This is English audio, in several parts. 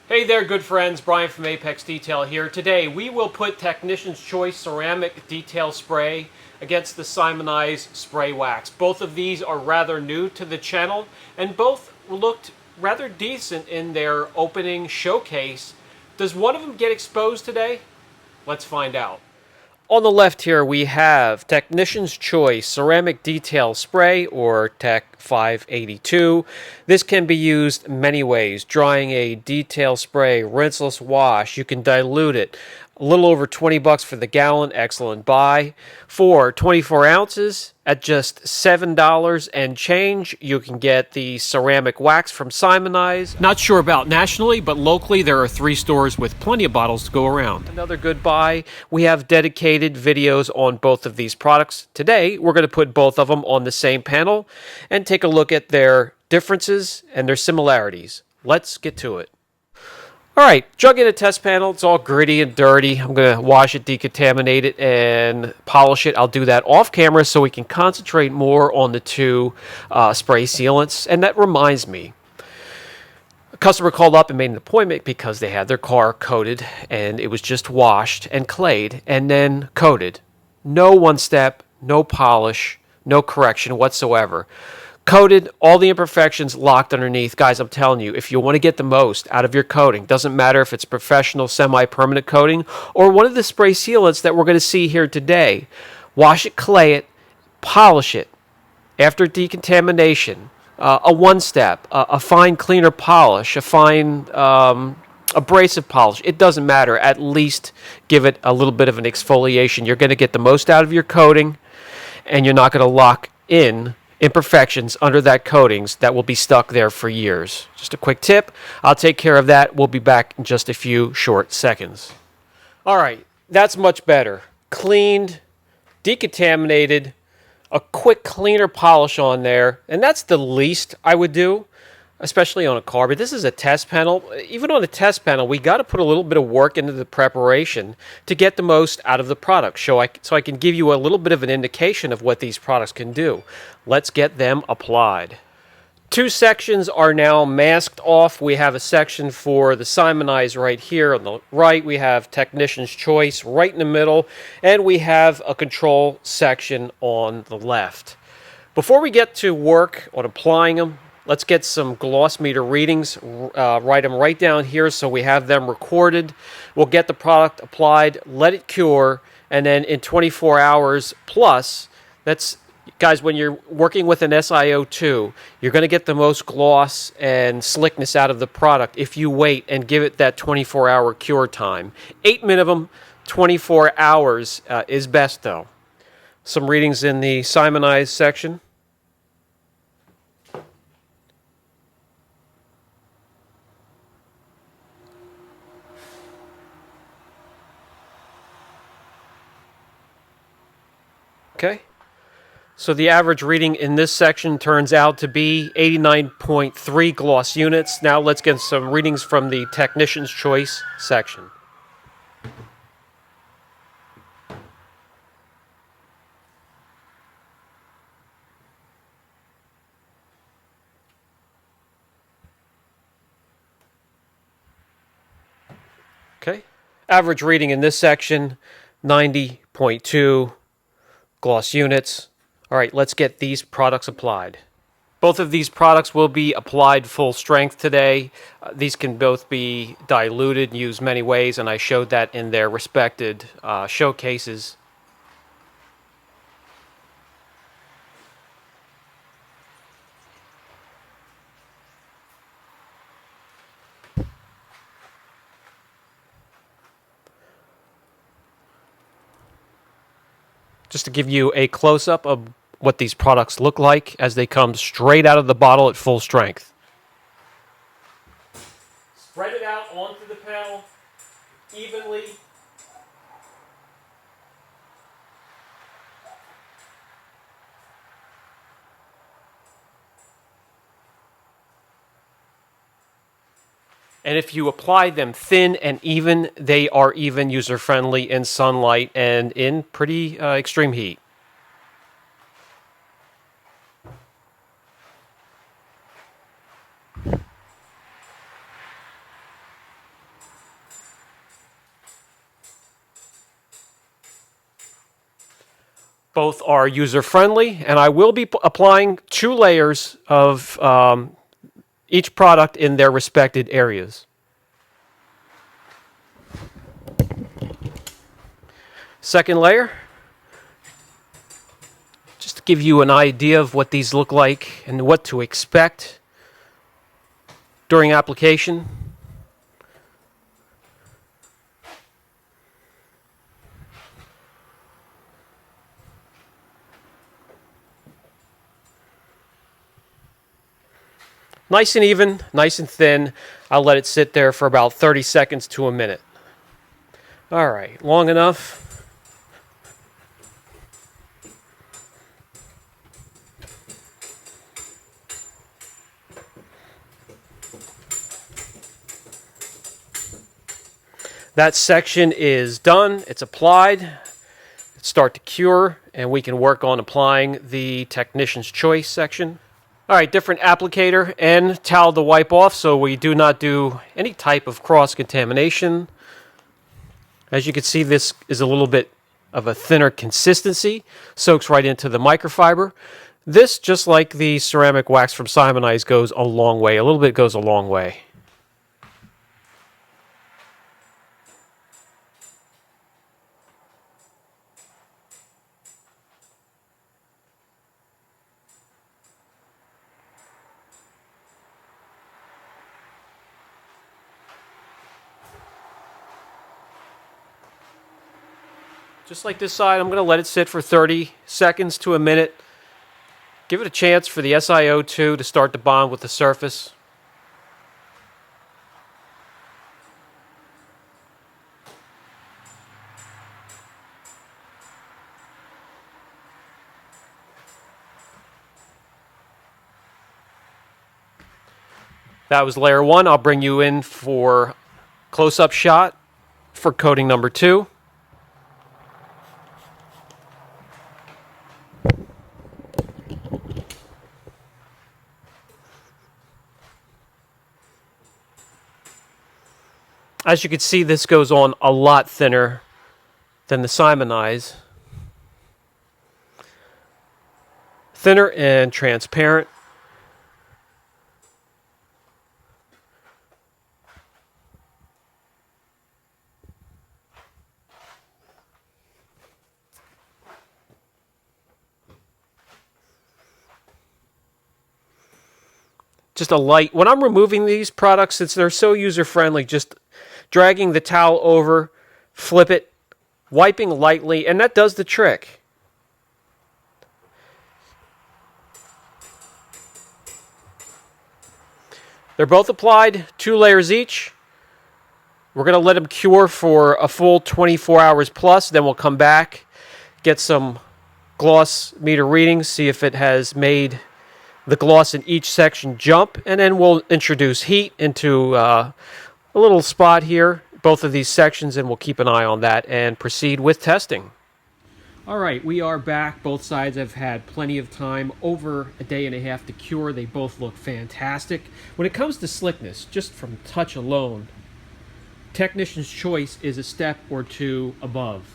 Hey there, good friends. Brian from Apex Detail here. Today we will put Technician's Choice Ceramic Detail Spray against the Simoniz Spray Wax. Both of these are rather new to the channel and both looked rather decent in their opening showcase. Does one of them get exposed today? Let's find out. On the left here we have Technician's Choice Ceramic Detail Spray, or TEC 582. This can be used many ways. Drying a detail spray, rinseless wash. You can dilute it. A little over 20 bucks for the gallon, excellent buy. For 24 ounces at just $7 and change, you can get the ceramic wax from Simoniz. Not sure about nationally, but locally there are 3 stores with plenty of bottles to go around. Another good buy. We have dedicated videos on both of these products. Today, we're going to put both of them on the same panel and take a look at their differences and their similarities. Let's get to it. Alright, jug in a test panel. It's all gritty and dirty. I'm going to wash it, decontaminate it, and polish it. I'll do that off camera so we can concentrate more on the two spray sealants. And that reminds me, a customer called up and made an appointment because they had their car coated and it was just washed and clayed and then coated. No one step, no polish, no correction whatsoever. Coated, all the imperfections locked underneath. Guys, I'm telling you, if you want to get the most out of your coating, doesn't matter if it's professional, semi-permanent coating, or one of the spray sealants that we're going to see here today, wash it, clay it, polish it. After decontamination, a one-step, a fine cleaner polish, a fine abrasive polish. It doesn't matter. At least give it a little bit of an exfoliation. You're going to get the most out of your coating, and you're not going to lock in imperfections under that coatings that will be stuck there for years. Just a quick tip. I'll take care of that. We'll be back in just a few short seconds. All right, that's much better. Cleaned, decontaminated, a quick cleaner polish on there, and that's the least I would do, especially on a car. But this is a test panel. Even on a test panel, we got to put a little bit of work into the preparation to get the most out of the product. So I can give you a little bit of an indication of what these products can do. Let's get them applied. 2 sections are now masked off. We have a section for the Simoniz right here on the right. We have Technician's Choice right in the middle. And we have a control section on the left. Before we get to work on applying them, let's get some gloss meter readings, write them right down here so we have them recorded. We'll get the product applied, let it cure, and then in 24 hours plus, guys, when you're working with an SiO2, you're going to get the most gloss and slickness out of the product if you wait and give it that 24-hour cure time. 8 minimum, 24 hours is best though. Some readings in the Simoniz section. Okay, so the average reading in this section turns out to be 89.3 gloss units. Now let's get some readings from the Technician's Choice section. Okay, average reading in this section, 90.2 gloss units. All right, let's get these products applied. Both of these products will be applied full strength today. These can both be diluted and used many ways, and I showed that in their respected showcases. Just to give you a close-up of what these products look like as they come straight out of the bottle at full strength. Spread it out onto the panel evenly. And if you apply them thin and even, they are even user-friendly in sunlight and in pretty extreme heat. Both are user-friendly, and I will be applying 2 layers of each product in their respected areas. Second layer, just to give you an idea of what these look like and what to expect during application. Nice and even, nice and thin. I'll let it sit there for about 30 seconds to a minute. All right, long enough. That section is done, it's applied, start to cure, and we can work on applying the Technician's Choice section. All right, different applicator and towel to wipe off, so we do not do any type of cross-contamination. As you can see, this is a little bit of a thinner consistency, soaks right into the microfiber. This, just like the ceramic wax from Simoniz, goes a long way. A little bit goes a long way. Just like this side, I'm going to let it sit for 30 seconds to a minute. Give it a chance for the SiO2 to start to bond with the surface. That was layer 1. I'll bring you in for close-up shot for coating number 2. As you can see, this goes on a lot thinner than the Simoniz. Thinner and transparent. Just a light. When I'm removing these products, since they're so user-friendly, just dragging the towel over, flip it, wiping lightly, and that does the trick. They're both applied, 2 layers each. We're going to let them cure for a full 24 hours plus, then we'll come back, get some gloss meter readings, see if it has made the gloss in each section jump, and then we'll introduce heat into a little spot here, both of these sections, and we'll keep an eye on that and proceed with testing. All right, we are back. Both sides have had plenty of time, over a day and a half to cure. They both look fantastic. When it comes to slickness, just from touch alone, Technician's Choice is a step or 2 above.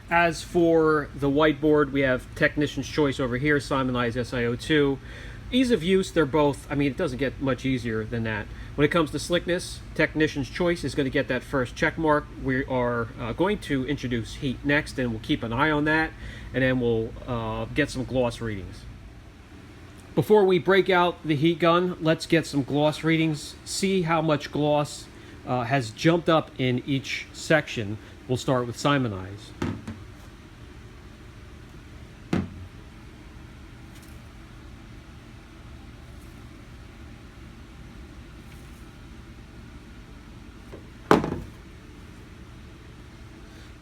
As for the whiteboard, we have Technician's Choice over here, Simoniz SiO2. Ease of use, they're both, I mean, it doesn't get much easier than that. When it comes to slickness, Technician's Choice is going to get that first check mark. We are going to introduce heat next, and we'll keep an eye on that, and then we'll get some gloss readings. Before we break out the heat gun, let's get some gloss readings, see how much gloss has jumped up in each section. We'll start with Simoniz.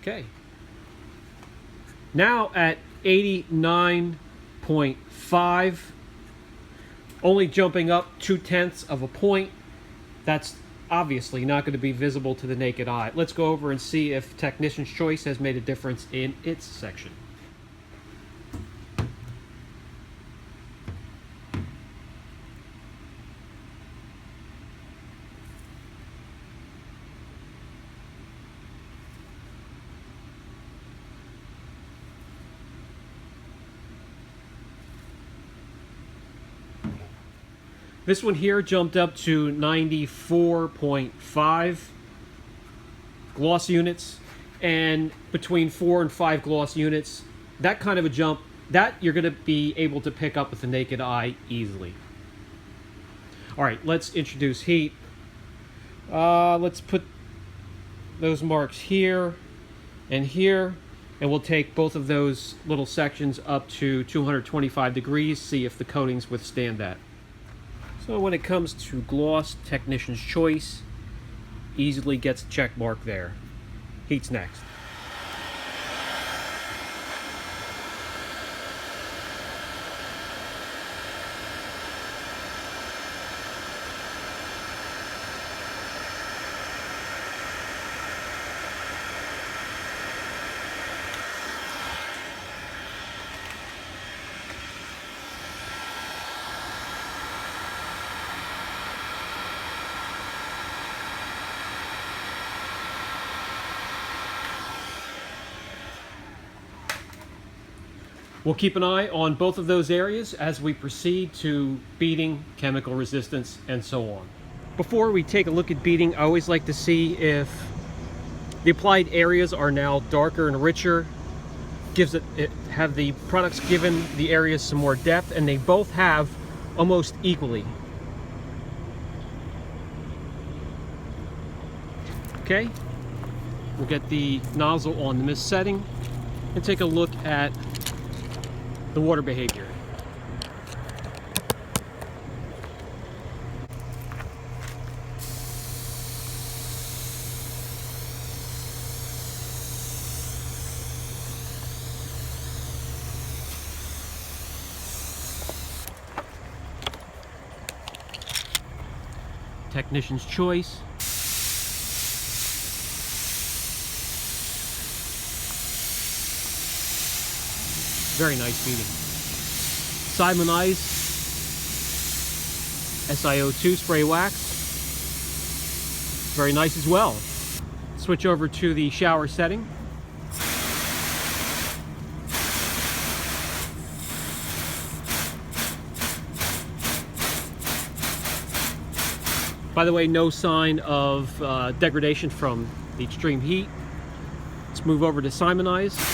Okay. Now at 89.5, only jumping up 0.2 of a point. That's obviously not going to be visible to the naked eye. Let's go over and see if Technician's Choice has made a difference in its section. This one here jumped up to 94.5 gloss units, and between 4 and 5 gloss units, that kind of a jump, that you're going to be able to pick up with the naked eye easily. All right, let's introduce heat. Let's put those marks here and here, and we'll take both of those little sections up to 225 degrees, see if the coatings withstand that. So when it comes to gloss, Technician's Choice easily gets a check mark there. Heat's next. We'll keep an eye on both of those areas as we proceed to beading, chemical resistance, and so on. Before we take a look at beading, I always like to see if the applied areas are now darker and richer. Have the products given the areas some more depth, and they both have almost equally. Okay, we'll get the nozzle on the mist setting and take a look at the water behavior. Technician's Choice. Very nice beading. Simoniz SiO2 spray wax. Very nice as well. Switch over to the shower setting. By the way, no sign of degradation from the extreme heat. Let's move over to Simoniz.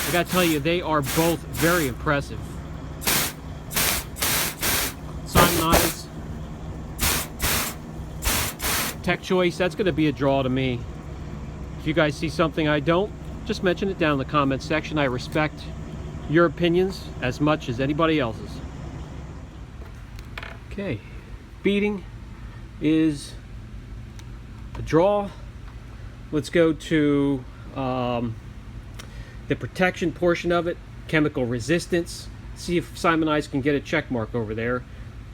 I gotta tell you, they are both very impressive. Simoniz, TEC Choice, that's gonna be a draw to me. If you guys see something I don't, just mention it down in the comments section. I respect your opinions as much as anybody else's. Okay, beading is a draw. Let's go to the protection portion of it, chemical resistance. See if Simoniz can get a check mark over there.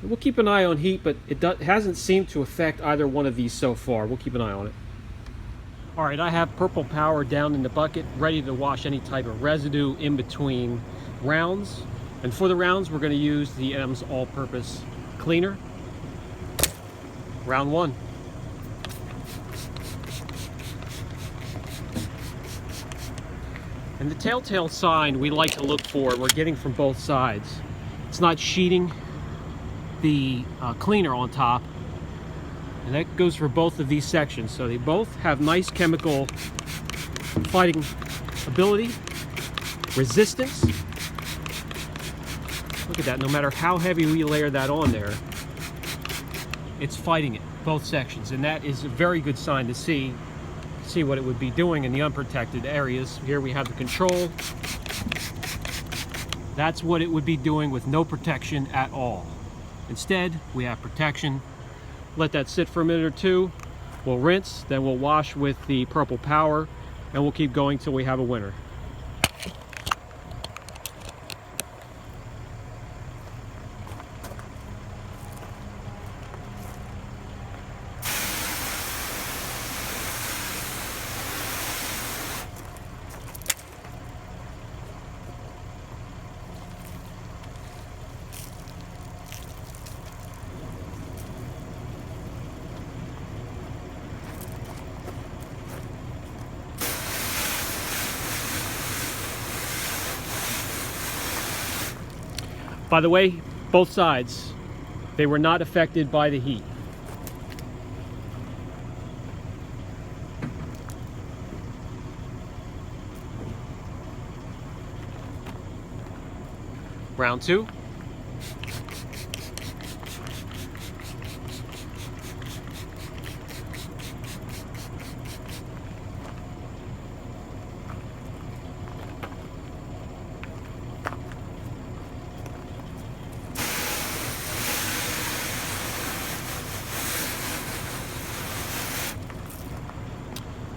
We'll keep an eye on heat, but it hasn't seemed to affect either one of these so far. We'll keep an eye on it. All right, I have Purple Power down in the bucket, ready to wash any type of residue in between rounds. And for the rounds, we're going to use the M's all-purpose cleaner. Round one. And the telltale sign we like to look for, we're getting from both sides. It's not sheeting the cleaner on top. And that goes for both of these sections. So they both have nice chemical fighting ability, resistance. Look at that, no matter how heavy we layer that on there, it's fighting it, both sections. And that is a very good sign to see what it would be doing in the unprotected areas. Here we have the control. That's what it would be doing with no protection at all. Instead, we have protection. Let that sit for a minute or two. We'll rinse, then we'll wash with the Purple Power, and we'll keep going till we have a winner. By the way, Both sides, they were not affected by the heat. Round 2.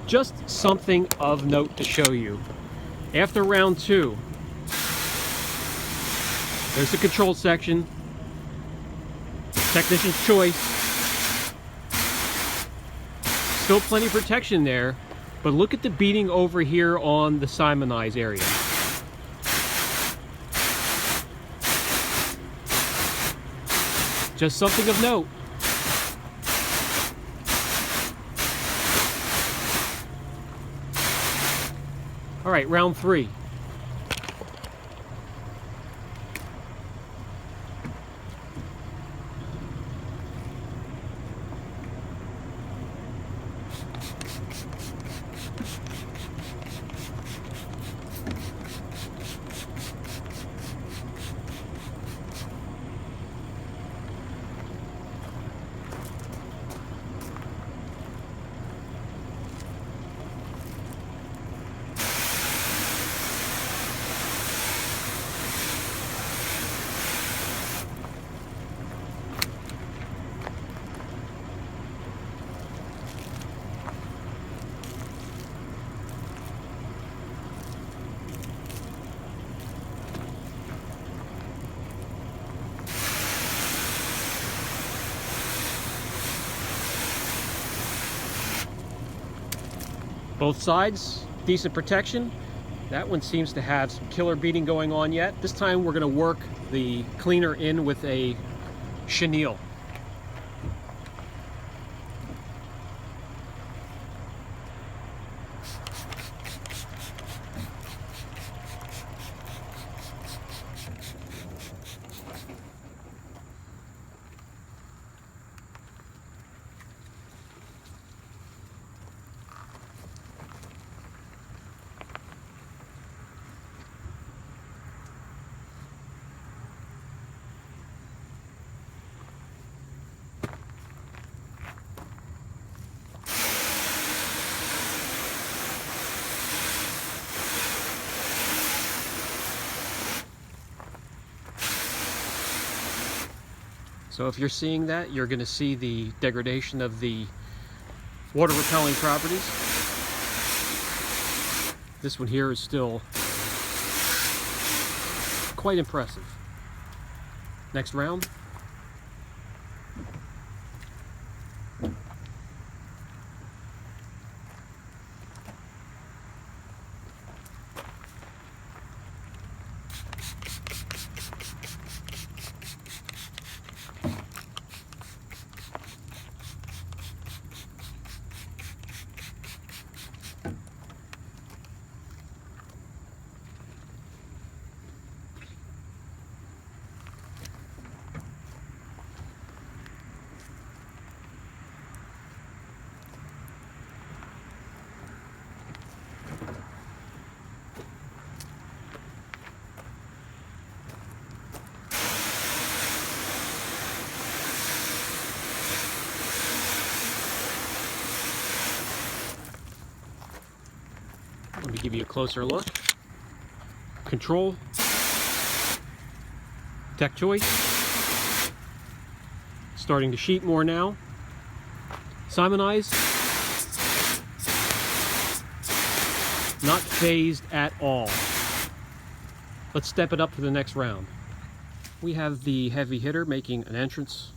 Just something of note to show you. After round 2, there's the control section, technician's choice. Still plenty of protection there, but look at the beading over here on the Simoniz area. Just something of note. All right, round 3. Both sides, decent protection. That one seems to have some killer beading going on yet. This time we're going to work the cleaner in with a chenille. So if you're seeing that, you're going to see the degradation of the water repelling properties. This one here is still quite impressive. Next round. Let me give you a closer look. Control, tech choice, starting to sheet more now. Simoniz, not phased at all. Let's step it up to the next round. We have the heavy hitter making an entrance.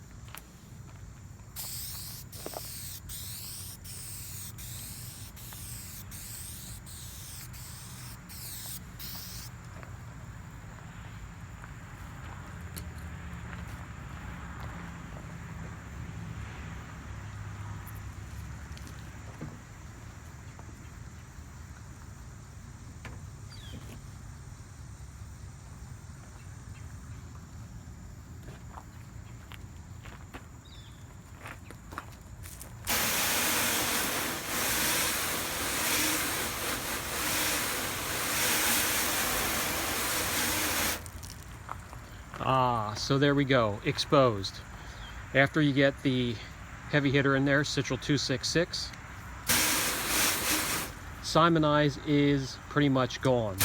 So there we go, exposed. After you get the heavy hitter in there, Citral 266, Simoniz is pretty much gone.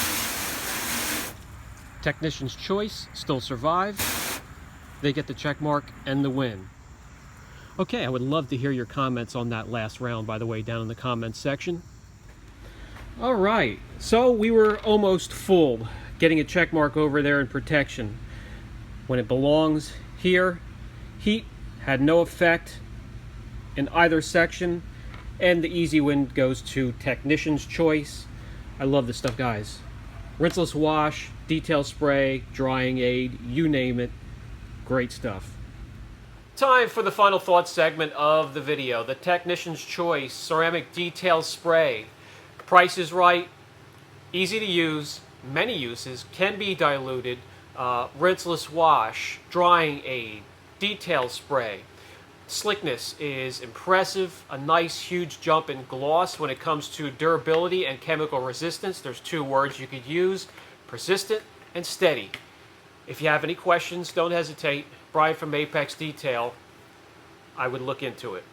Technician's Choice still survive. They get the check mark and the win. Okay, I would love to hear your comments on that last round, by the way, down in the comments section. All right, so we were almost full, getting a check mark over there in protection. When it belongs here, heat had no effect in either section, and the easy win goes to Technician's Choice. I love this stuff, guys. Rinseless wash, detail spray, drying aid, you name it. Great stuff. Time for the final thoughts segment of the video. The Technician's Choice Ceramic Detail Spray. Price is right, easy to use, many uses, can be diluted, rinseless wash, drying aid, detail spray. Slickness is impressive, a nice huge jump in gloss when it comes to durability and chemical resistance. There's two words you could use, persistent and steady. If you have any questions, don't hesitate. Brian from Apex Detail, I would look into it.